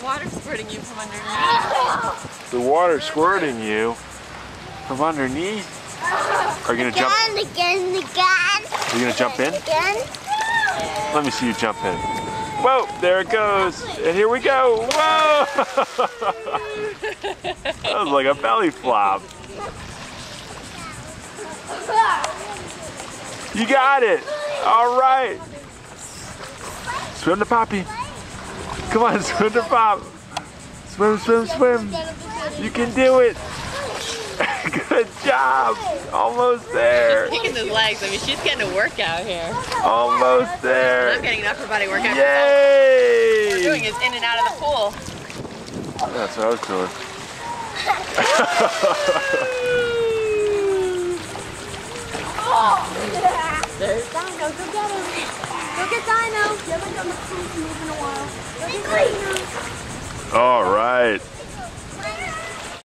water squirting you from underneath. The water squirting you from underneath? Are you gonna jump? Again. Are you gonna jump in? Again. Let me see you jump in. Whoa, there it goes. And here we go. Whoa! That was like a belly flop. You got it. All right. Swim to Poppy. Come on, swim to Pop. Swim, swim, swim. You can do it. Good job. Almost there. Kicking his legs. I mean, she's getting a workout here. Almost there. I'm getting an upper body workout. Yay! What we're doing is in and out of the pool. That's what I was doing. There's Dino. Go get him. Go get Dino. You haven't done the pool move in a while. Go get Dino. All right.